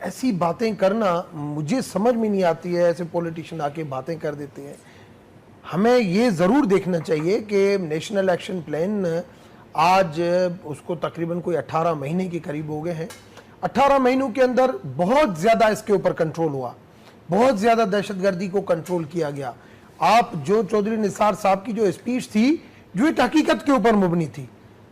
ایسی باتیں کرنا مجھے سمجھ میں نہیں آتی ہے. ایسے پولیٹیشین آ کے باتیں کر دیتے ہیں. ہمیں یہ ضرور دیکھنا چاہیے کہ نیشنل ایکشن پلان آج اس کو تقریباً کوئی 18 مہینے کے قریب ہو گئے ہیں. 18 مہینوں کے اندر بہت زیادہ اس کے اوپر کنٹرول ہوا, بہت زیادہ دہشت گردی کو کنٹرول کیا گیا. آپ جو چودھری نثار صاحب کی جو اسپیچ تھی جو ایک حقیقت کے اوپر مبنی تھی,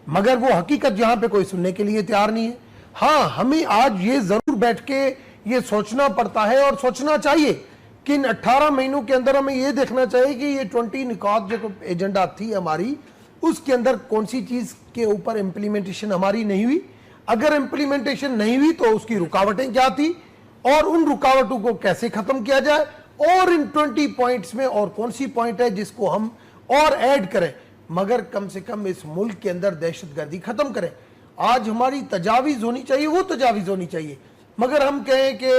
مگر وہ حقیقت یہاں پہ کوئی سننے کے لیے تیار نہیں ہے. ہاں ہمیں آج یہ ضرور بیٹھ کے یہ سوچنا پڑتا ہے اور سوچنا چاہیے کہ ان 18 مہینوں کے اندر ہمیں یہ دیکھنا چاہیے کہ یہ 20 نکات جو ایجنڈا تھی ہماری, اس کے اندر کون سی چیز کے اوپر امپلیمنٹیشن ہماری نہیں ہوئی. اگر امپلیمنٹیشن نہیں ہوئی تو اس کی رکاوٹیں کیا تھی اور ان رکاوٹوں کو کیسے ختم کیا جائے, اور ان 20 پوائنٹس میں اور کون سی پوائنٹ ہے جس کو ہم اور ایڈ کریں, مگر کم سے کم اس ملک کے اندر دہشت گردی ختم کریں. آج ہماری تجاویز ہونی چاہیے, وہ تجاویز ہونی چاہیے, مگر ہم کہیں کہ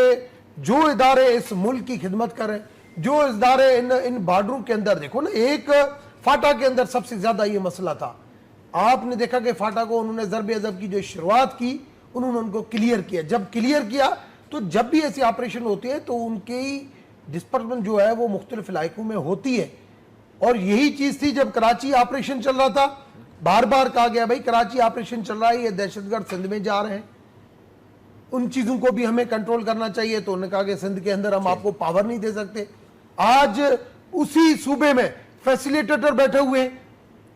جو ادارے اس ملک کی خدمت کریں, جو ادارے ان بارڈروں کے اندر, دیکھو نا ایک فاٹا کے اندر سب سے زیادہ یہ مسئلہ تھا. آپ نے دیکھا کہ فاٹا کو انہوں نے ضرب عضب کی جو شروعات کی انہوں نے ان کو کلیئر کیا. جب کلیئر کیا تو جب بھی ایسی آپریشن ہوتی ہے تو ان کی ڈسپرسمنٹ جو ہے وہ مختلف علاقوں میں ہوتی ہے. اور یہی چیز تھی جب کراچی آپریشن چل رہا تھا, بار بار کہا گیا بھائی کراچی آپریشن چل رہا ہے, یہ دہشت گرد سندھ میں جا رہے ہیں, ان چیزوں کو بھی ہمیں کنٹرول کرنا چاہیے. تو انہوں نے کہا کہ سندھ کے اندر ہم آپ کو پاور نہیں دے سکتے. آج اسی صوبے میں فیسیلیٹیٹر بیٹھے ہوئے ہیں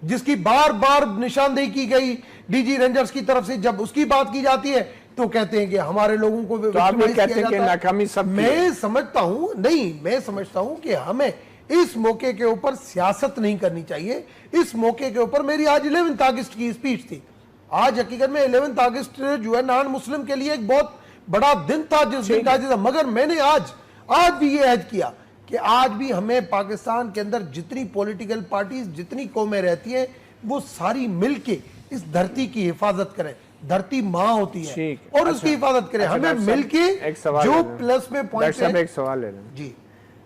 جس کی بار بار نشاندہی کی گئی ڈی جی رینجرز کی طرف سے. جب اس کی بات کی جاتی ہے تو کہتے ہیں کہ ہمارے لوگوں کو کہتے ہیں کہ ناکامی سب. میں سمجھتا ہوں کہ ہمیں اس موقع کے اوپر سیاست نہیں کرنی چاہیے. اس موقع کے اوپر میری آج 11 اگست کی اسپیچ تھی. آج حقیقت میں 11 اگست جو ہے نان مسلم کے لیے ایک بہت بڑا دن تھا جس دن کا, مگر میں نے آج بھی یہ عہد کیا کہ آج بھی ہمیں پاکستان کے اندر جتنی پولیٹیکل پارٹیز, جتنی قومیں رہتی ہیں, وہ ساری مل کے اس دھرتی کی حفاظت کریں. دھرتی ماں ہوتی ہے اور اس کی حفاظت کریں. ہمیں مل کے جو پلس میں پوائنٹ ہے. ایک سوال ہے جی,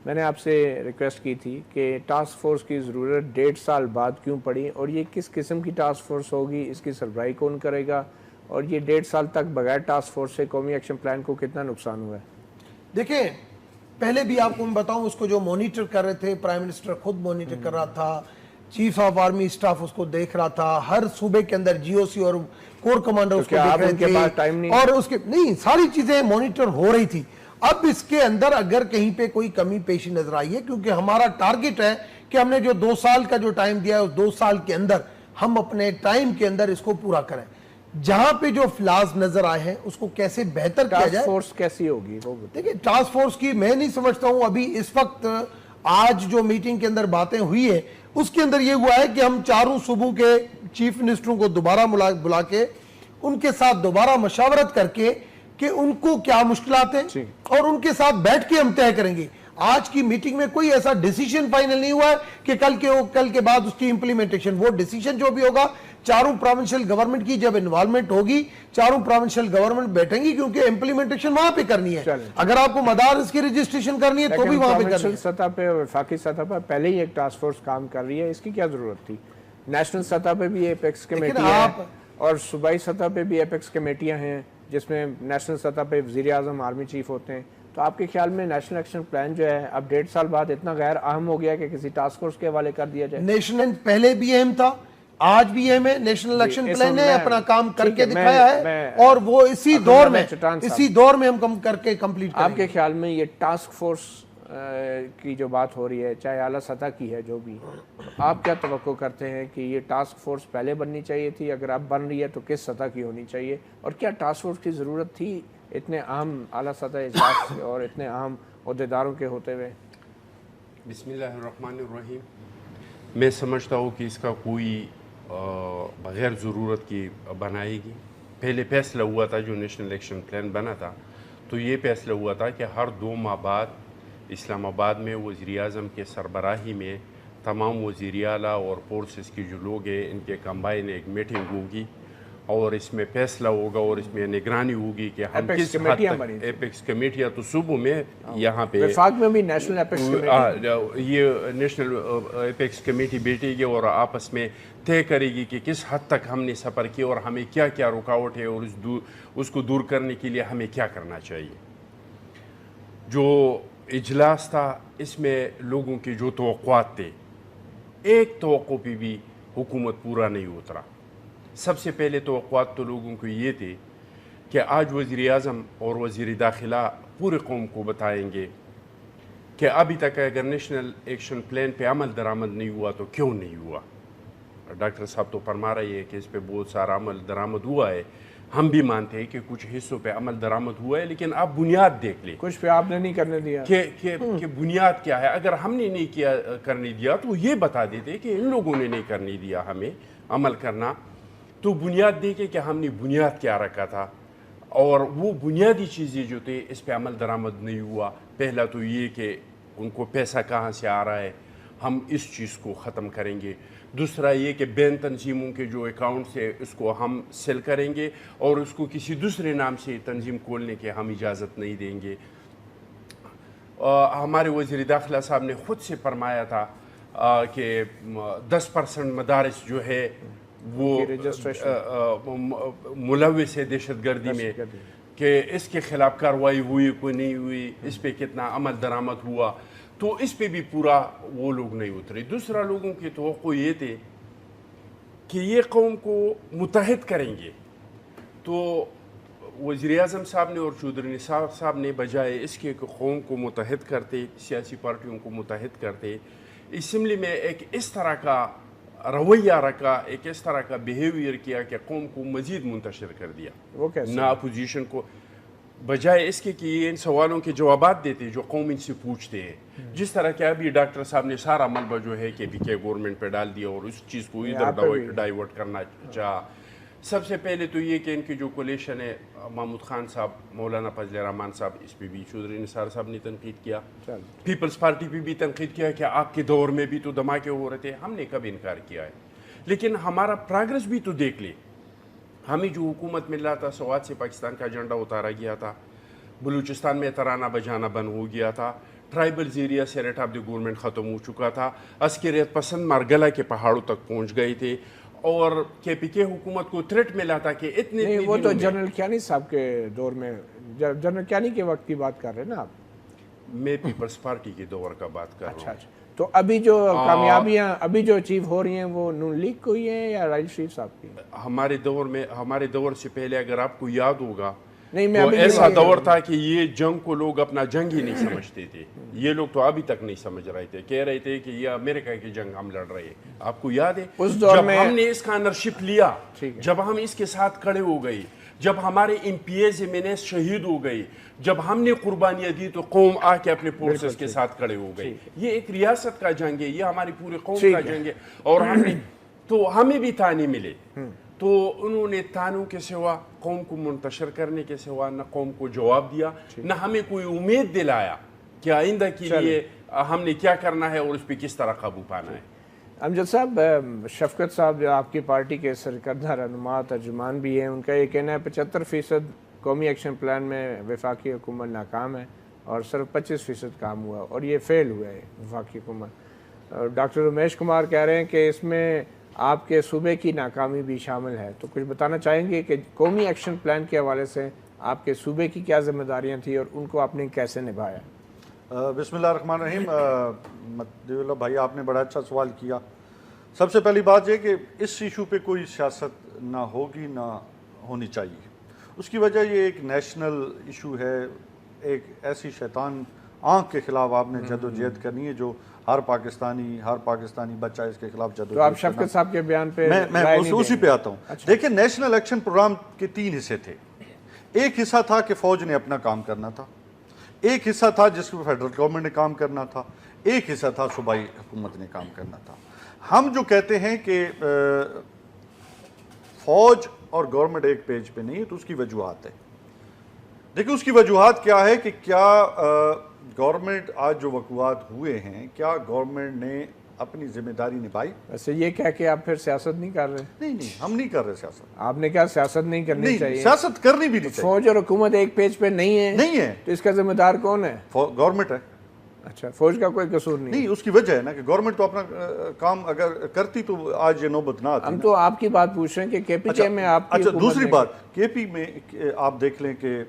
میں نے آپ سے ریکویسٹ کی تھی کہ ٹاسک فورس کی ضرورت 1.5 سال بعد کیوں پڑی, اور یہ کس قسم کی ٹاسک فورس ہوگی, اس کی سربراہی کون کرے گا, اور یہ 1.5 سال تک بغیر ٹاسک فورس سے قومی ایکشن پلان کو کتنا نقصان ہوا ہے؟ دیکھیں پہلے بھی آپ کو میں بتاؤں, اس کو جو مانیٹر کر رہے تھے پرائم منسٹر خود مانیٹر کر رہا تھا, چیف آف آرمی اسٹاف اس کو دیکھ رہا تھا, ہر صوبے کے اندر جی او سی اور کور کمانڈر اس کو دیکھ رہے تھے, اور اس کے نہیں ساری چیزیں مانیٹر ہو رہی تھی. اب اس کے اندر اگر کہیں پہ کوئی کمی پیش نظر آئی ہے, کیونکہ ہمارا ٹارگٹ ہے کہ ہم نے جو 2 سال کا جو ٹائم دیا ہے اس 2 سال کے اندر ہم اپنے ٹائم کے اندر اس کو پورا کریں. جہاں پہ جو فلاز نظر آئے ہیں اس کو کیسے بہتر کیا جائے. ٹاسک فورس کیسی ہوگی دیکھیں, ٹاسک فورس کی میں نہیں سمجھتا ہوں ابھی اس وقت آج جو میٹنگ کے اندر باتیں ہوئی ہیں اس کے اندر یہ ہوا ہے کہ ہم چاروں صوبوں کے چیف منسٹروں کو دوبارہ بلا کے ان کے ساتھ دوبارہ مشاورت کر کے کہ ان کو کیا مشکلات ہیں اور ان کے ساتھ بیٹھ کے ہم طے کریں گے. آج کی میٹنگ میں کوئی ایسا ڈیسیشن فائنل نہیں ہوا ہے کہ کل کے بعد اس کی امپلیمنٹیشن, وہ ڈیسیشن جو بھی ہوگا چاروں پروونشل گورنمنٹ کی جب انوالومنٹ ہوگی چاروں پروونشل گورنمنٹ بیٹھیں گی, کیونکہ امپلیمنٹیشن وہاں پہ کرنی ہے. اگر آپ کو مدارس کی رجسٹریشن کرنی ہے تو بھی وہاں پہ کرنی ہے. سطح پہ اور وفاقی سطح پر پہلے ہی ایک ٹاسک فورس کام کر رہی ہے, اس کی کیا ضرورت تھی؟ نیشنل سطح پہ بھی ایپیکس کمیٹیاں ہیں اور صوبائی سطح پہ بھی ایپیکس کمیٹیاں ہیں جس میں نیشنل سطح پہ وزیر اعظم آرمی چیف ہوتے ہیں. تو آپ کے خیال میں نیشنل ایکشن پلان جو ہے اب 1.5 سال بعد اتنا غیر اہم ہو گیا کہ کسی ٹاسک فورس کے حوالے کر دیا جائے؟ نیشنل پہلے بھی اہم تھا, آج بھی اہم ہے. نیشنل ایکشن پلان نے اپنا کام کر کے دکھایا ہے اور وہ اسی دور میں ہم کر کے کمپلیٹ کریں گے. آپ کے خیال میں یہ ٹاسک فورس کی جو بات ہو رہی ہے چاہے اعلیٰ سطح کی ہے جو بھی, آپ کیا توقع کرتے ہیں کہ یہ ٹاسک فورس پہلے بننی چاہیے تھی, اگر اب بن رہی ہے تو کس سطح کی ہونی چاہیے, اور کیا ٹاسک فورس کی ضرورت تھی اتنے اہم اعلیٰ سطح اجلاس اور اتنے اہم عہدیداروں کے ہوتے ہوئے؟ بسم اللہ الرحمن الرحیم. میں سمجھتا ہوں کہ اس کا کوئی بغیر ضرورت کی بنائے گی. پہلے فیصلہ ہوا تھا جو نیشنل ایکشن پلان بنا تھا تو یہ فیصلہ ہوا تھا کہ ہر 2 ماہ بعد اسلام آباد میں وزیر اعظم کے سربراہی میں تمام وزیر اعلیٰ اور فورسز کے جو لوگ ہیں ان کے کمبائن ایک میٹنگ ہوگی اور اس میں فیصلہ ہوگا اور اس میں نگرانی ہوگی کہ ہم کس حد تک ایپیکس کمیٹیاں تو صوبوں میں یہاں پہ وفاق میں بھی نیشنل ایپیکس کمیٹی یہ نیشنل ایپیکس کمیٹی بیٹھے گی اور آپس میں طے کرے گی کہ کس حد تک ہم نے سفر کیا اور ہمیں کیا کیا رکاوٹ ہے اور اس کو دور کرنے کے لیے ہمیں کیا کرنا چاہیے. جو اجلاس تھا اس میں لوگوں کے جو توقعات تھے ایک توقع پہ بھی حکومت پورا نہیں اترا. سب سے پہلے توقعات تو لوگوں کو یہ تھے کہ آج وزیر اعظم اور وزیر داخلہ پورے قوم کو بتائیں گے کہ ابھی تک اگر نیشنل ایکشن پلان پہ عمل درآمد نہیں ہوا تو کیوں نہیں ہوا. ڈاکٹر صاحب تو فرما رہے ہیں کہ اس پہ بہت سارا عمل درآمد ہوا ہے, ہم بھی مانتے ہیں کہ کچھ حصوں پہ عمل درآمد ہوا ہے, لیکن آپ بنیاد دیکھ لیں کچھ پہ آپ نے نہیں کرنے دیا کہ بنیاد کیا ہے. اگر ہم نے نہیں کرنے دیا تو یہ بتا دیتے کہ ان لوگوں نے نہیں کرنے دیا ہمیں عمل کرنا, تو بنیاد دیکھے کہ ہم نے بنیاد کیا رکھا تھا اور وہ بنیادی چیزیں جو تھے اس پہ عمل درآمد نہیں ہوا. پہلا تو یہ کہ ان کو پیسہ کہاں سے آ رہا ہے, ہم اس چیز کو ختم کریں گے. دوسرا یہ کہ بین تنظیموں کے جو اکاؤنٹس ہے اس کو ہم سیل کریں گے اور اس کو کسی دوسرے نام سے تنظیم کھولنے کے ہم اجازت نہیں دیں گے. ہمارے وزیر داخلہ صاحب نے خود سے فرمایا تھا کہ 10% مدارس جو ہے وہ ملوث ہے دہشت گردی میں, کہ اس کے خلاف کارروائی ہوئی کوئی نہیں ہوئی, اس پہ کتنا عمل درآمد ہوا, تو اس پہ بھی پورا وہ لوگ نہیں اترے. دوسرا لوگوں کی توقع یہ تھے کہ یہ قوم کو متحد کریں گے, تو وزیر اعظم صاحب نے اور چودھری نثار صاحب نے بجائے اس کے کہ قوم کو متحد کرتے, سیاسی پارٹیوں کو متحد کرتے, اسمبلی میں ایک اس طرح کا رویہ رکھا, ایک اس طرح کا بیہیویئر کیا کہ قوم کو مزید منتشر کر دیا. وہ کیسے؟ نہ اپوزیشن کو, بجائے اس کے کہ یہ ان سوالوں کے جوابات دیتے جو قوم ان سے پوچھتے ہیں, جس طرح کہ ابھی ڈاکٹر صاحب نے سارا ملبہ جو ہے کہ PK گورنمنٹ پہ ڈال دیا اور اس چیز کو ادھر ڈائیورٹ کرنا چاہا. سب سے پہلے تو یہ کہ ان کی جو کولیشن ہے, محمود خان صاحب, مولانا فضل الرحمان صاحب, اس پہ بھی چودھری نثار صاحب نے تنقید کیا, پیپلز پارٹی پہ بھی تنقید کیا کہ آپ کے دور میں بھی تو دھماکے ہو رہے تھے. ہم نے کب انکار کیا ہے, لیکن ہمارا پروگریس بھی تو دیکھ لیں. ہمیں جو حکومت مل رہا تھا, سوات سے پاکستان کا ایجنڈا اتارا گیا تھا, بلوچستان میں ترانہ بجانا بند ہو گیا تھا, ٹرائبلز ایریا سے ریٹ آف دی گورنمنٹ ختم ہو چکا تھا, عسکریت پسند مارگلا کے پہاڑوں تک پہنچ گئے تھے, اور KPK حکومت کو تھریٹ ملا تھا کہ اتنے وہ تو جنرل کیانی صاحب کے دور میں, جنرل کیانی کے وقت کی بات کر رہے ہیں نا آپ؟ میں پیپلز پارٹی کے دور کا بات کر رہا ہوں. تو ابھی جو کامیابیاں ابھی جو اچیو ہو رہی ہیں وہ نون لیگ کو ہی ہیں یا راجل شریف صاحب کی؟ ہمارے دور سے پہلے اگر آپ کو یاد ہوگا نہیں, تو ایسا دور تھا کہ یہ جنگ کو لوگ اپنا جنگ ہی نہیں سمجھتے تھے. یہ لوگ تو ابھی تک نہیں سمجھ رہے تھے, کہہ رہے تھے کہ یہ امریکہ کی جنگ ہم لڑ رہے ہیں. آپ کو یاد ہے جب ہم نے اس کا انرشپ لیا, جب ہم اس کے ساتھ کھڑے ہو گئے, جب ہمارے MPs MNs شہید ہو گئی, جب ہم نے قربانیاں دی تو قوم آ کے اپنے فورسز کے ساتھ کھڑے ہو گئی. یہ ایک ریاست کا جنگ ہے, یہ ہماری پورے قوم کا جنگ ہے, اور ہم نے تو ہمیں بھی تانے ملے, تو انہوں نے تانوں کے سوا, قوم کو منتشر کرنے کے سوا نہ قوم کو جواب دیا, نہ ہمیں کوئی امید دلایا کہ آئندہ کے لیے ہم نے کیا کرنا ہے اور اس پہ کس طرح قابو پانا ہے. امجد صاحب, شفقت صاحب جو آپ کی پارٹی کے سرکردہ رہنما ترجمان بھی ہیں, ان کا یہ کہنا ہے 75% قومی ایکشن پلان میں وفاقی حکومت ناکام ہے اور صرف 25% کام ہوا, اور یہ فیل ہوا ہے وفاقی حکومت. ڈاکٹر رمیش کمار کہہ رہے ہیں کہ اس میں آپ کے صوبے کی ناکامی بھی شامل ہے. تو کچھ بتانا چاہیں گے کہ قومی ایکشن پلان کے حوالے سے آپ کے صوبے کی کیا ذمہ داریاں تھیں اور ان کو آپ نے کیسے نبھایا؟ بسم اللہ الرحمن الرحیم. مدی اللہ بھائی, آپ نے بڑا اچھا سوال کیا. سب سے پہلی بات یہ کہ اس ایشو پہ کوئی سیاست نہ ہوگی نہ ہونی چاہیے. اس کی وجہ یہ ایک نیشنل ایشو ہے, ایک ایسی شیطان آنکھ کے خلاف آپ نے جد و جہد کرنی ہے جو ہر پاکستانی بچہ اس کے خلاف جد و جہد. تو آپ شفقت صاحب کے بیان پہ میں اسی پہ آتا ہوں. دیکھیں, نیشنل ایکشن پروگرام کے 3 حصے تھے. ایک حصہ تھا کہ فوج نے اپنا کام کرنا تھا, ایک حصہ تھا جس کو فیڈرل گورنمنٹ نے کام کرنا تھا, ایک حصہ تھا صوبائی حکومت نے کام کرنا تھا. ہم جو کہتے ہیں کہ فوج اور گورنمنٹ ایک پیج پہ نہیں ہے, تو اس کی وجوہات ہے. دیکھیں اس کی وجوہات کیا ہے کہ کیا گورنمنٹ آج جو وقوعات ہوئے ہیں, کیا گورنمنٹ نے اپنی ذمہ داری نبھائی؟ ویسے یہ کہہ کہ آپ پھر سیاست نہیں کر رہے؟ نہیں, ہم نہیں کر رہے سیاست. آپ نے کہا سیاست نہیں کرنی چاہیے. سیاست کرنی بھی نہیں چاہیے. فوج اور حکومت ایک پیج پہ نہیں ہے تو اس کا ذمہ دار کون ہے؟ گورنمنٹ ہے. اچھا, فوج کا کوئی قصور نہیں. اس کی وجہ ہے نا کہ گورنمنٹ تو اپنا کام اگر کرتی تو آج یہ نوبت نہ آتی. ہم تو آپ کی بات پوچھ رہے ہیں کہ KPK میں آپ کی. اچھا, دوسری بات, KP میں آپ دیکھ لیں کہ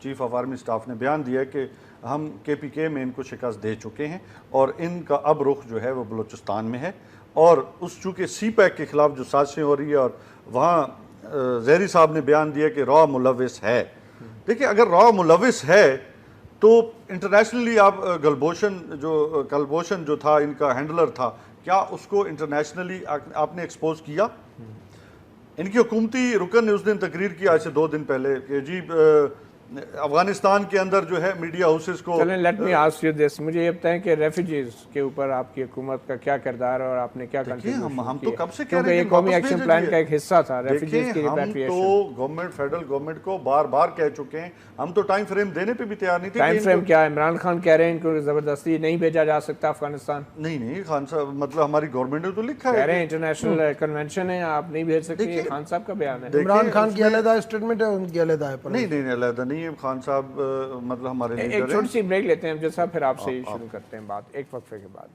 چیف آف آرمی سٹاف نے بیان دیا ہے کہ ہم KPK میں ان کو شکست دے چکے ہیں اور ان کا اب رخ جو ہے وہ بلوچستان میں ہے، اور اس چونکہ سی پیک کے خلاف جو سازشیں ہو رہی ہے اور وہاں زہری صاحب نے بیان دیا کہ را ملوث ہے. دیکھیں اگر را ملوث ہے تو انٹرنیشنلی آپ کلبھوشن جو تھا ان کا ہینڈلر تھا، کیا اس کو انٹرنیشنلی آپ نے ایکسپوز کیا؟ ان کی حکومتی رکن نے اس دن تقریر کی آج سے 2 دن پہلے کہ جی افغانستان کے اندر جو ہے میڈیا ہاؤسز کو. چلیں let me ask you this, مجھے یہ بتائیں کہ ریفیوجیز کے اوپر آپ کی حکومت کا کیا کردار ہے اور آپ نے کیا کنٹریبیوشن ہم تو کب سے کہہ کیونکہ رہے ہیں یہ قومی ایکشن پلان کا ایک حصہ تھا ریفیوجیز کی ہم ریپیٹریشن. تو گورنمنٹ فیڈرل گورنمنٹ کو بار بار کہہ چکے ہیں، ہم تو ٹائم فریم دینے پہ بھی تیار نہیں تھے. ٹائم فریم کیا ہے؟ عمران خان کہہ رہے ہیں ان کو زبردستی نہیں بھیجا جا سکتا افغانستان. نہیں خان صاحب، مطلب ہماری گورنمنٹ نے تو لکھا کہہ رہے ہے ہیں انٹرنیشنل کنونشن ہے آپ نہیں بھیج سکتے. یہ خان صاحب کا بیان ہے. عمران خان کی علیحدہ اسٹیٹمنٹ ہے، ان کی علیحدہ ہے. نہیں علیحدہ نہیں ہے خان صاحب، مطلب ہمارے ایک لیڈر چھوٹی سی بریک لیتے ہیں امجد صاحب، پھر آپ سے ہی شروع کرتے ہیں بات ایک وقفے کے بعد.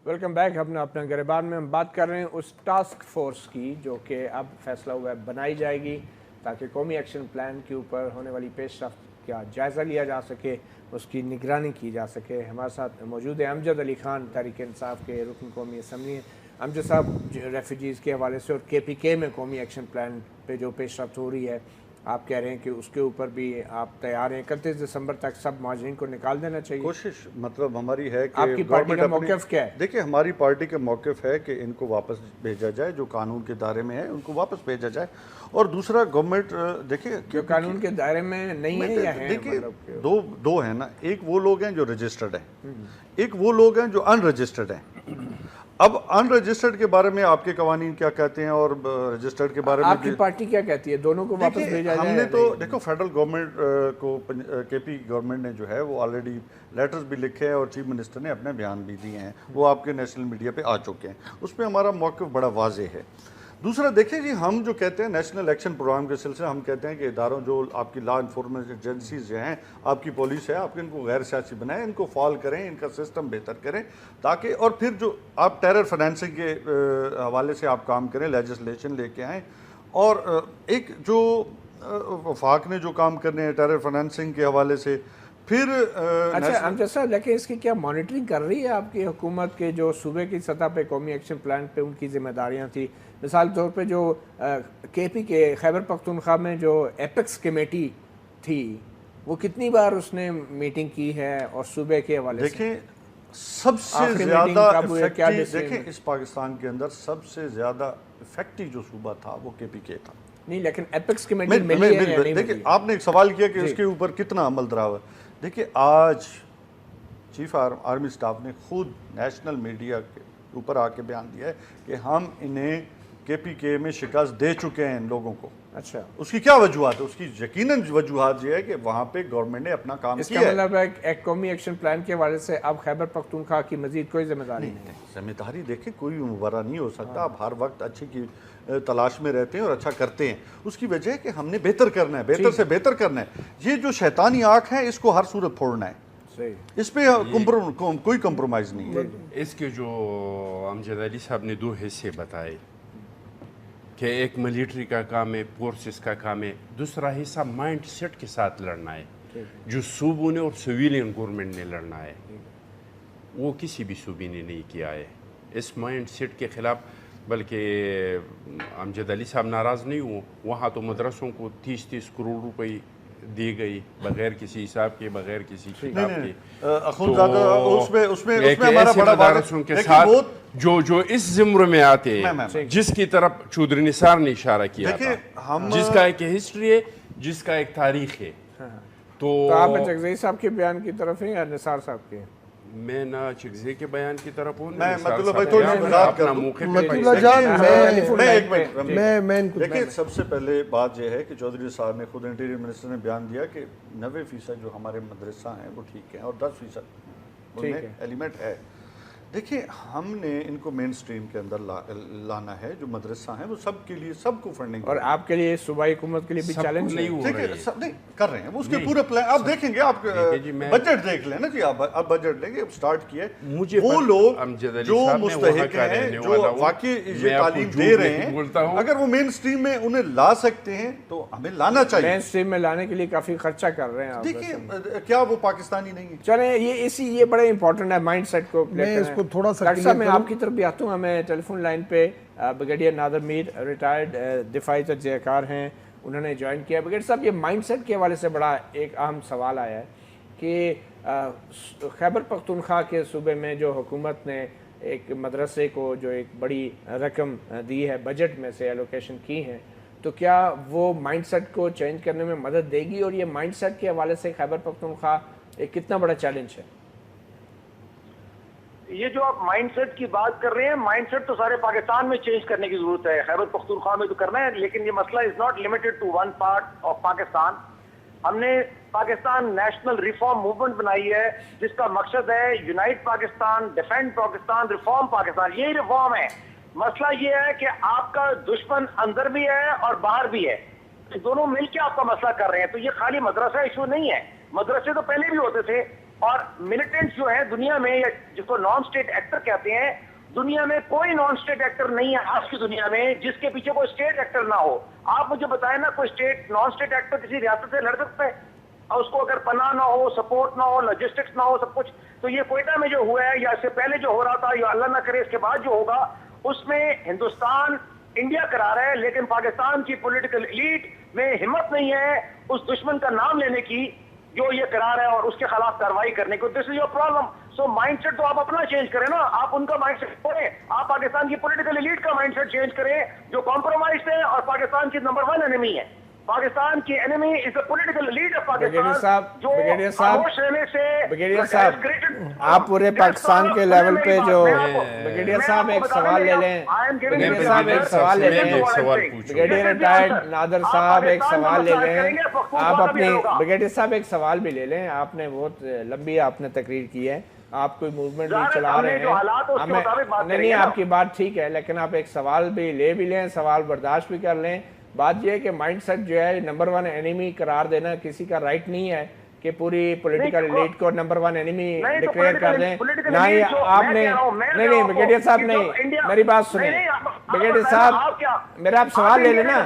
Welcome back. اپنا گریبان میں ہم بات کر رہے ہیں اس ٹاسک فورس کی جو کہ اب فیصلہ ہوا ہے بنائی جائے گی تاکہ قومی ایکشن پلان کے اوپر ہونے والی پیش رفت کا جائزہ لیا جا سکے، اس کی نگرانی کی جا سکے. ہمارے ساتھ موجود ہے امجد علی خان، تحریک انصاف کے رکن قومی اسمبلی ہیں. امجد صاحب، ریفیوجیز کے حوالے سے اور KPK میں قومی ایکشن پلان پہ جو پیش رفت ہو رہی ہے، آپ کہہ رہے ہیں کہ اس کے اوپر بھی آپ تیار ہیں 31 دسمبر تک سب مہاجرین کو نکال دینا چاہیے. کوشش مطلب ہماری ہے کہ آپ کی پارٹی کا موقف کیا ہے؟ دیکھیں ہماری پارٹی کا موقف ہے کہ ان کو واپس بھیجا جائے، جو قانون کے دائرے میں ہے ان کو واپس بھیجا جائے. اور دوسرا گورنمنٹ دیکھیں جو قانون کے دائرے میں نہیں ہے یا ہیں، دیکھیں دو ہیں نا، ایک وہ لوگ ہیں جو رجسٹرڈ ہیں، ایک وہ لوگ ہیں جو ان رجسٹرڈ ہیں. اب ان رجسٹرڈ کے بارے میں آپ کے قوانین کیا کہتے ہیں اور رجسٹرڈ کے بارے میں آپ کی پارٹی کیا کہتی ہے؟ دونوں کو واپس بھیجا جائے؟ ہم نے تو دیکھو فیڈرل گورنمنٹ کو KP گورنمنٹ نے جو ہے وہ آلریڈی لیٹرز بھی لکھے ہیں اور چیف منسٹر نے اپنے بیان بھی دیے ہیں، وہ آپ کے نیشنل میڈیا پہ آ چکے ہیں. اس پہ ہمارا موقف بڑا واضح ہے. دوسرا دیکھیں جی، ہم جو کہتے ہیں نیشنل ایکشن پروگرام کے سلسلے ہم کہتے ہیں کہ اداروں جو آپ کی لا انفورسمنٹ ایجنسیز جو ہیں، آپ کی پولیس ہے، آپ ان کو غیر سیاسی بنائیں، ان کو فعال کریں، ان کا سسٹم بہتر کریں تاکہ، اور پھر جو آپ ٹیرر فنانسنگ کے حوالے سے آپ کام کریں، لیجسلیشن لے کے آئیں. اور ایک جو وفاق نے جو کام کرنے ہیں ٹیرر فنانسنگ کے حوالے سے، پھر اچھا امجد صاحب، لیکن اس کی کیا مانیٹرنگ کر رہی ہے آپ کی حکومت کے جو صوبے کی سطح پہ قومی ایکشن پلان پہ ان کی ذمہ داریاں تھیں؟ مثال طور پہ جو KPK خیبر پختونخوا میں جو ایپیکس کمیٹی تھی، وہ کتنی بار اس نے میٹنگ کی ہے اور صوبے کے حوالے سے؟ دیکھیں سب سے زیادہ افیکٹو، دیکھیں اس پاکستان کے اندر سب سے زیادہ افیکٹو جو صوبہ تھا وہ KPK تھا. نہیں لیکن ایپیکس کمیٹی ملی ہے یا نہیں؟ دیکھیں آپ نے ایک سوال کیا کہ اس کے اوپر کتنا عمل درا ہوا ہے. دیکھیں آج چیف آرمی سٹاف نے خود نیشنل میڈیا کے اوپر آ کے بیان دیا ہے کہ ہم انہیں KPK میں شکست دے چکے ہیں ان لوگوں کو. اچھا، اس کی کیا وجوہات ہے؟ اس کی یقیناً وجوہات یہ ہے کہ وہاں پہ گورنمنٹ نے اپنا کام کیا ہے. اس کا مطلب ہے ایک قومی ایکشن پلان کے حوالے سے اب خیبر پختونخوا کی مزید کوئی ذمہ داری نہیں ہے؟ ذمہ داری دیکھیں کوئی مبرہ نہیں ہو سکتا. آپ ہر وقت اچھے کی تلاش میں رہتے ہیں اور اچھا کرتے ہیں. اس کی وجہ ہے کہ ہم نے بہتر کرنا ہے، بہتر سے بہتر کرنا ہے. یہ جو شیطانی آنکھ ہے اس کو ہر صورت پھوڑنا ہے. اس پہ کوئی کمپرومائز نہیں ہے. اس کے جو امجد علی صاحب نے 2 حصے بتائے کہ ایک ملٹری کا کام ہے، فورسز کا کام ہے، دوسرا حصہ مائنڈ سیٹ کے ساتھ لڑنا ہے جو صوبوں نے اور سویلین گورنمنٹ نے لڑنا ہے. وہ کسی بھی صوبے نے نہیں کیا ہے اس مائنڈ سیٹ کے خلاف. بلکہ امجد علی صاحب ناراض نہیں ہوں، وہاں تو مدرسوں کو 30 کروڑ روپے دی گئی بغیر کسی حساب کے، بغیر کسی کتاب کے. اس میں ہمارا بڑا مدارسوں کے ساتھ جو اس زمرے میں آتے ہیں، جس کی طرف چودھری نثار نے اشارہ کیا تھا، جس کا ایک ہسٹری ہے، جس کا ایک تاریخ ہے. تو آپ چکزئی صاحب کے بیان کی طرف ہیں یا نثار صاحب کے؟ میں نہ چکزئی کے بیان کی طرف ہوں، دیکھیں سب سے پہلے بات یہ ہے کہ چودھری صاحب نے خود انٹیریئر منسٹر نے بیان دیا کہ 90% جو ہمارے مدرسہ ہیں وہ ٹھیک ہیں اور 10% ان میں ایلیمنٹ ہے. دیکھیں ہم نے ان کو مین سٹریم کے اندر لانا ہے. جو مدرسہ ہیں وہ سب کے لیے سب کو فنڈنگ, اور آپ کے لیے صوبائی حکومت کے لیے بھی چیلنج نہیں ہو دیکھیں سب نہیں کر رہے ہیں وہ اس کے پورے پلان آپ دیکھیں گے. آپ بجٹ دیکھ لیں نا جی, آپ بجٹ لیں گے اسٹارٹ کیا ہے. وہ لوگ جو مستحق ہیں جو واقعی یہ تعلیم دے رہے ہیں, اگر وہ مین سٹریم میں انہیں لا سکتے ہیں تو ہمیں لانا چاہیے. مین سٹریم میں لانے کے لیے کافی خرچہ کر رہے ہیں آپ. دیکھیں کیا وہ پاکستانی نہیں ہے؟ چلیں یہ بڑے امپورٹنٹ ہے مائنڈ سیٹ کو میں اس کو تھوڑا سا ڈاکٹر صاحب میں آپ کی طرف بھی آتا ہوں. ہمیں ٹیلی فون لائن پہ بریگیڈیئر نادر میر ریٹائرڈ دفاعی تجزیہ کار ہیں, انہوں نے جوائن کیا. بریگیڈیئر صاحب یہ مائنڈ سیٹ کے حوالے سے بڑا ایک اہم سوال آیا ہے کہ خیبر پختونخوا کے صوبے میں جو حکومت نے ایک مدرسے کو جو ایک بڑی رقم دی ہے بجٹ میں سے ایلوکیشن کی ہیں, تو کیا وہ مائنڈ سیٹ کو چینج کرنے میں مدد دے گی؟ اور یہ مائنڈ سیٹ کے حوالے سے خیبر پختونخوا ایک کتنا بڑا چیلنج ہے؟ یہ جو آپ مائنڈ سیٹ کی بات کر رہے ہیں, مائنڈ سیٹ تو سارے پاکستان میں چینج کرنے کی ضرورت ہے, خیبر پختونخوا میں تو کرنا ہے, لیکن یہ مسئلہ is not limited to one part of Pakistan. ہم نے پاکستان نیشنل ریفارم موومنٹ بنائی ہے جس کا مقصد ہے unite Pakistan, defend Pakistan, reform Pakistan. یہی ریفارم ہے. مسئلہ یہ ہے کہ آپ کا دشمن اندر بھی ہے اور باہر بھی ہے, دونوں مل کے آپ کا مسئلہ کر رہے ہیں. تو یہ خالی مدرسہ ایشو نہیں ہے, مدرسے تو پہلے بھی ہوتے تھے. اور ملیٹنٹس جو ہیں دنیا میں, یا جس کو نان اسٹیٹ ایکٹر کہتے ہیں, دنیا میں کوئی نان اسٹیٹ ایکٹر نہیں ہے آج کی دنیا میں جس کے پیچھے کوئی اسٹیٹ ایکٹر نہ ہو. آپ مجھے بتائیں نا, کوئی نان اسٹیٹ ایکٹر کسی ریاست سے لڑ سکتا ہے اور اس کو اگر پناہ نہ ہو, سپورٹ نہ ہو, لاجسٹکس نہ ہو, سب کچھ. تو یہ کوئٹہ میں جو ہوا ہے یا اس سے پہلے جو ہو رہا تھا, یا اللہ نہ کرے اس کے بعد جو ہوگا, اس میں ہندوستان انڈیا کرا رہا ہے, لیکن پاکستان کی پولیٹیکل ایلیٹ میں ہمت نہیں ہے اس دشمن کا نام لینے کی جو یہ کرا رہا ہے اور اس کے خلاف کارروائی کرنے کو. This is your problem. So mindset تو آپ اپنا چینج کریں نا, آپ ان کا مائنڈ سیٹ کریں, آپ پاکستان کی پولیٹیکل ایلیٹ کا مائنڈ سیٹ چینج کریں جو کمپرومائز ہے اور پاکستان کی نمبر 1 انیمی ہے. پاکستان کی enemy is the political elite of Pakistan جو خاموش رہنے سے. بریگیڈیئر صاحب آپ پورے پاکستان کے لیول پہ جو, بریگیڈیئر صاحب ایک سوال لے لیں, بریگیڈیئر صاحب ایک سوال لے لیں, بریگیڈیئر ریٹائرڈ نادر صاحب ایک سوال لے لیں. آپ اپنی بریگیڈیئر صاحب ایک سوال بھی لے لیں. آپ نے بہت لمبی آپ نے تقریر کی ہے, آپ کوئی موومنٹ بھی چلا رہے ہیں, نہیں آپ کی بات ٹھیک ہے, لیکن آپ ایک سوال بھی لیں, سوال برداشت بھی کر لیں. بات یہ ہے کہ مائنڈ سیٹ جو ہے نمبر 1 انیمی قرار دینا کسی کا رائٹ نہیں ہے کہ پوری پولیٹیکل ایلیٹ کو نمبر 1 انیمی ڈکلیئر کر دیں. نہ ہی آپ نے, نہیں بریگیڈیئر صاحب نہیں, میری بات سنیں بریگیڈیئر صاحب, میرا آپ سوال لے لیں نا.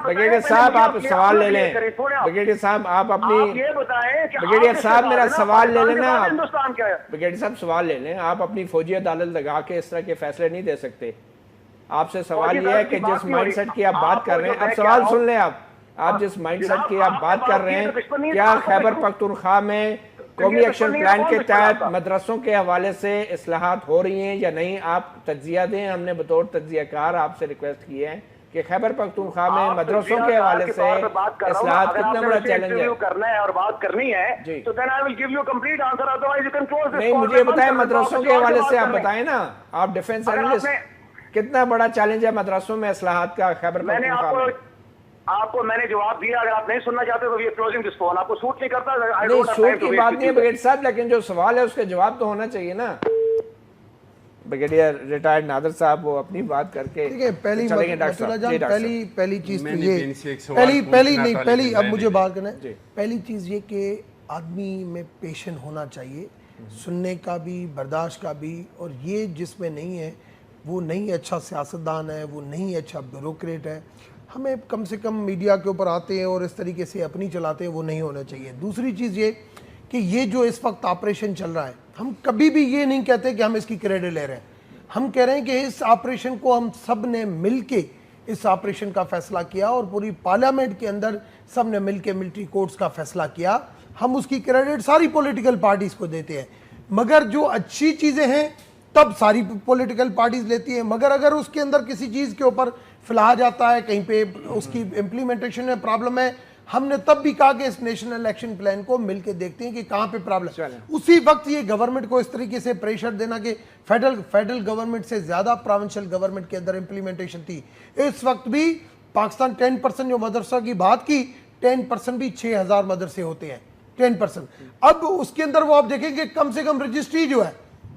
بریگیڈیئر صاحب آپ سوال لے لیں, بریگیڈیئر صاحب آپ اپنی, بریگیڈیئر صاحب میرا سوال لے لیں نا, بریگیڈیئر صاحب سوال لے لیں. آپ اپنی فوجی عدالت لگا کے اس طرح کے فیصلے نہیں دے سکتے. آپ سے سوال یہ ہے کہ جس مائنڈ سیٹ کی آپ بات کر رہے ہیں, اب سوال سن لیں. آپ جس مائنڈ سیٹ کی آپ بات کر رہے ہیں, کیا خیبر پختونخوا میں قومی ایکشن پلان کے تحت مدرسوں کے حوالے سے اصلاحات ہو رہی ہیں یا نہیں؟ آپ تجزیہ دیں. ہم نے بطور تجزیہ کار آپ سے ریکویسٹ کی ہے کہ خیبر پختونخوا میں مدرسوں کے حوالے سے اصلاحات کتنا بڑا چیلنج ہے. کرنا ہے اور بات کرنی ہے تو then I will give you a complete answer, otherwise you can close this. نہیں مجھے بتائیں مدرسوں کے حوالے سے, آپ بتائیں نا, آپ ڈیفنس اینالسٹ, کتنا بڑا چیلنج ہے مدرسوں میں اصلاحات کا خیبر پختونخوا میں؟ آپ کو میں نے جواب دیا, اگر آپ نہیں سننا چاہتے تو یہ کلوزنگ دس فون, آپ کو سوٹ نہیں کرتا. نہیں سوٹ کی بات نہیں ہے بریگیڈیئر صاحب, لیکن جو سوال ہے اس کے جواب تو ہونا چاہیے نا. بریگیڈیئر ریٹائرڈ نادر صاحب وہ اپنی بات کر کے پہلی چیز تو یہ, پہلی اب مجھے بات کرنا ہے. پہلی چیز یہ کہ آدمی میں پیشن ہونا چاہیے, سننے کا بھی, برداشت کا بھی. اور یہ جس میں نہیں ہے وہ نہیں اچھا سیاستدان ہے, وہ نہیں اچھا بیوروکریٹ ہے. ہمیں کم سے کم میڈیا کے اوپر آتے ہیں اور اس طریقے سے اپنی چلاتے ہیں, وہ نہیں ہونا چاہیے. دوسری چیز یہ کہ یہ جو اس وقت آپریشن چل رہا ہے, ہم کبھی بھی یہ نہیں کہتے کہ ہم اس کی کریڈٹ لے رہے ہیں. ہم کہہ رہے ہیں کہ اس آپریشن کو ہم سب نے مل کے اس آپریشن کا فیصلہ کیا اور پوری پارلیمنٹ کے اندر سب نے مل کے ملٹری کورٹس کا فیصلہ کیا. ہم اس کی کریڈٹ ساری پولیٹیکل پارٹیز کو دیتے ہیں, مگر جو اچھی چیزیں ہیں تب ساری پولیٹیکل پارٹیز لیتی ہیں. مگر اگر اس کے اندر کسی چیز کے اوپر فلا جاتا ہے, کہیں پہ اس کی امپلیمنٹیشن میں پرابلم ہے, ہم نے تب بھی کہا کہ اس نیشنل الیکشن پلان کو مل کے دیکھتے ہیں کہ کہاں پہ پرابلم. اسی وقت یہ گورنمنٹ کو اس طریقے سے پریشر دینا کہ فیڈرل گورنمنٹ سے زیادہ پروونشل گورنمنٹ کے اندر امپلیمنٹیشن تھی. اس وقت بھی پاکستان 10% جو مدرسہ کی بات کی, 10% بھی 6000 مدرسے ہوتے ہیں, 10%. اب اس کے اندر وہ آپ دیکھیں کہ کم سے کم رجسٹری جو ہے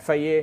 FIA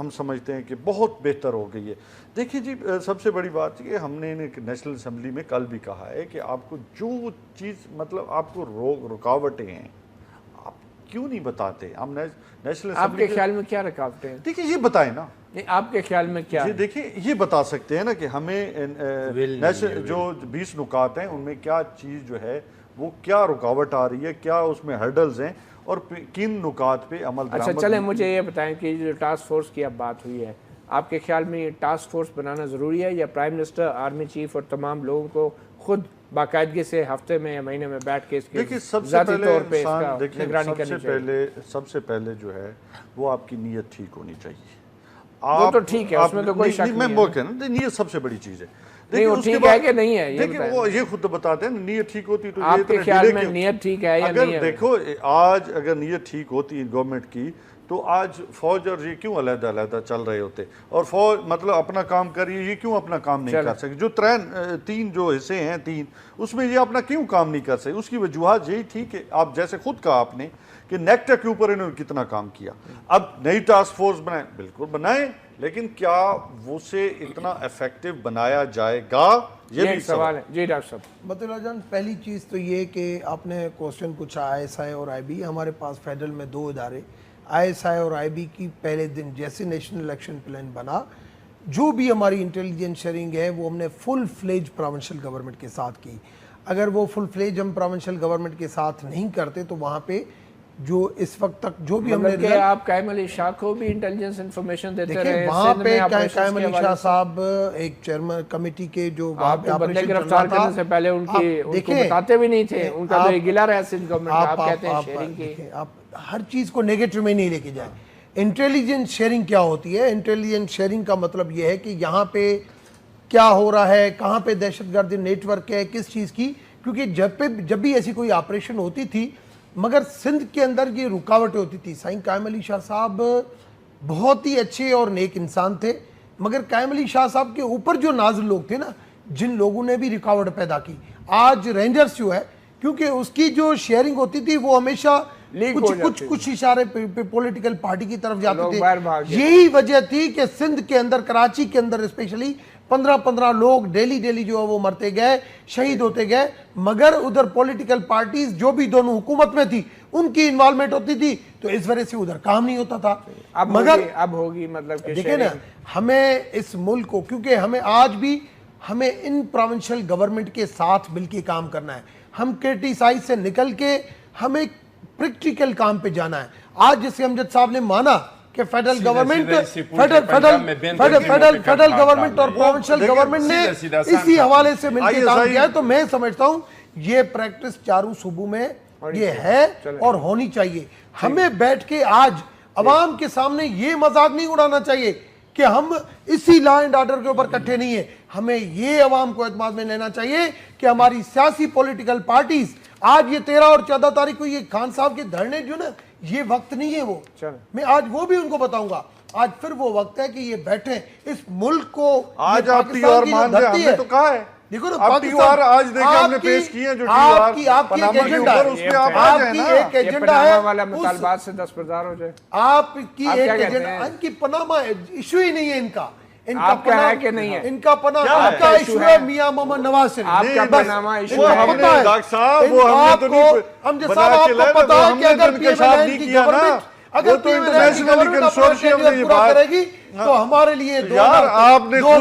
ہم سمجھتے ہیں کہ بہت بہتر ہو گئی ہے. دیکھیں جی سب سے بڑی بات کہ ہم نے نیشنل اسمبلی میں کل بھی کہا ہے کہ آپ کو جو چیز مطلب آپ کو رکاوٹیں ہیں آپ کیوں نہیں بتاتے. ہم نیشنل اسمبلی آپ کے خیال میں کیا رکاوٹیں ہیں؟ دیکھیں یہ بتائیں نا. آپ کے خیال میں کیا؟ دیکھیں یہ بتا سکتے ہیں نا کہ ہمیں جو 20 نکات ہیں ان میں کیا چیز جو ہے وہ کیا رکاوٹ آ رہی ہے, کیا اس میں ہرڈلز ہیں اور کن نکات پہ عمل درآمد. اچھا چلیں مجھے یہ بتائیں کہ جو ٹاسک فورس کی اب بات ہوئی ہے, آپ کے خیال میں یہ ٹاسک فورس بنانا ضروری ہے یا پرائم منسٹر, آرمی چیف اور تمام لوگوں کو خود باقاعدگی سے ہفتے میں یا مہینے میں بیٹھ کے اس کے ذاتی طور پہ اس کا نگرانی کرنی چاہیے؟ سب سے پہلے جو ہے وہ آپ کی نیت ٹھیک ہونی چاہیے. وہ تو ٹھیک ہے, اس میں تو کوئی شک نہیں ہے. نیت سب سے بڑی چیز ہے. نہیں وہ ٹھیک ہے کہ نہیں ہے, دیکھیں وہ یہ خود بتاتے ہیں نیت ٹھیک ہوتی تو آپ کے خیال میں نیت ٹھیک ہے یا نہیں ہے؟ دیکھو آج اگر نیت ٹھیک ہوتی گورنمنٹ کی تو آج فوج اور یہ کیوں علیحدہ علیحدہ چل رہے ہوتے, اور فوج مطلب اپنا کام کر رہی ہے, یہ کیوں اپنا کام نہیں کر سکے. جو تین جو حصے ہیں تین, اس میں یہ اپنا کیوں کام نہیں کر سکے. اس کی وجوہات یہی تھی کہ آپ جیسے خود کہا آپ نے کہ نیکٹا کے اوپر انہوں نے کتنا کام کیا. اب نئی ٹاسک فورس بنائیں, بالکل بنائیں, لیکن کیا وہ سے اتنا ایفیکٹو بنایا جائے گا, یہ بھی سوال ہے. جی ڈاکٹر صاحب. متی اللہ جان, پہلی چیز تو یہ کہ آپ نے کوسچن پوچھا ISI اور IB. ہمارے پاس فیڈرل میں 2 ادارے ISI اور IB کی پہلے دن جیسے نیشنل الیکشن پلان بنا, جو بھی ہماری انٹیلیجنس شیئرنگ ہے وہ ہم نے فل فلیج پروونشل گورنمنٹ کے ساتھ کی. اگر وہ فل فلیج ہم پروونشل گورنمنٹ کے ساتھ نہیں کرتے تو وہاں پہ جو اس وقت تک جو بھی ہم نے کہ آپ قائم علی شاہ کو بھی انٹیلیجنس انفارمیشن دیتے رہے, وہاں پہ قائم علی شاہ صاحب ایک چیئرمین کمیٹی کے جو وہاں پہ بندے گرفتار کرنے سے پہلے ان کو بتاتے بھی نہیں تھے, ان کا تو ایک گلہ رہا سندھ گورنمنٹ کا. آپ کہتے ہیں شیئرنگ کی, آپ ہر چیز کو نیگیٹو میں نہیں لے کے جائیں. انٹیلیجنس شیئرنگ کیا ہوتی ہے؟ انٹیلیجنس شیئرنگ کا مطلب یہ ہے کہ یہاں پہ کیا ہو رہا ہے, کہاں پہ دہشت گردی نیٹ ورک ہے, کس چیز کی, کیونکہ جب بھی ایسی کوئی آپریشن ہوتی تھی مگر سندھ کے اندر یہ رکاوٹیں ہوتی تھی. سائیں قائم علی شاہ صاحب بہت ہی اچھے اور نیک انسان تھے, مگر قائم علی شاہ صاحب کے اوپر جو نازل لوگ تھے نا, جن لوگوں نے بھی رکاوٹ پیدا کی. آج رینجرز جو ہے, کیونکہ اس کی جو شیئرنگ ہوتی تھی وہ ہمیشہ کچھ اشارے پہ پولیٹیکل پارٹی کی طرف جاتے تھے. یہی وجہ تھی کہ سندھ کے اندر, کراچی کے اندر اسپیشلی 15 لوگ ڈیلی جو ہے وہ مرتے گئے, شہید ہوتے گئے, مگر ادھر پولیٹیکل پارٹیز جو بھی دونوں حکومت میں تھی ان کی انوالومنٹ ہوتی تھی, تو اس وجہ سے ادھر کام نہیں ہوتا تھا. مگر اب ہوگی مطلب کہ دیکھیں نا, ہمیں اس ملک کو, کیونکہ ہمیں آج بھی ہمیں ان پروونشل گورنمنٹ کے ساتھ مل کے کام کرنا ہے. ہم کرٹیسائز سے نکل کے ہمیں پریکٹیکل کام پہ جانا ہے. آج جیسے امجد صاحب نے مانا کہ فیڈرل گورنمنٹ اور پروونشل گورنمنٹ نے اسی حوالے سے مل کے کام کیا ہے, تو میں سمجھتا ہوں یہ پریکٹس چاروں صوبوں میں یہ ہے اور ہونی چاہیے. ہمیں بیٹھ کے آج عوام کے سامنے یہ مذاق نہیں اڑانا چاہیے کہ ہم اسی لا اینڈ آرڈر کے اوپر کٹھے نہیں ہیں. ہمیں یہ عوام کو اعتماد میں لینا چاہیے کہ ہماری سیاسی پولیٹیکل پارٹیز, آج یہ 13 اور 14 تاریخ کو یہ خان صاحب کے دھرنے جو نا, یہ وقت نہیں ہے. وہ میں آج وہ بھی ان کو بتاؤں گا, آج پھر وہ وقت ہے کہ یہ بیٹھیں اس ملک کو. آج آپ تیوہار مان رہے, ہم نے تو کہا ہے, دیکھو نا آپ تیوہار آج دیکھیں ہم نے پیش کیے ہیں, جو تیوہار پاناما کے اوپر اس پہ آپ آ جائیں نا. یہ پاناما والا مطالبات سے دستبردار ہو جائے. آپ کی ایک ایجنڈا, ان کی پاناما ایشو ہی نہیں ہے, ان کا آپ کا ہے کہ نہیں ہے, ان کا پناما کا ایشو ہے میاں محمد نواز شریف. آپ کا پناما ایشو ہے, ڈاکٹر صاحب وہ ہم نے تو نہیں ہم صاحب آپ کو پتا ہے کہ اگر پی ایم ایل این کی گورنمنٹ, اگر پی ایم ایل این کی گورنمنٹ اپنا شیڈیول پورا کرے گی تو ہمارے لیے 2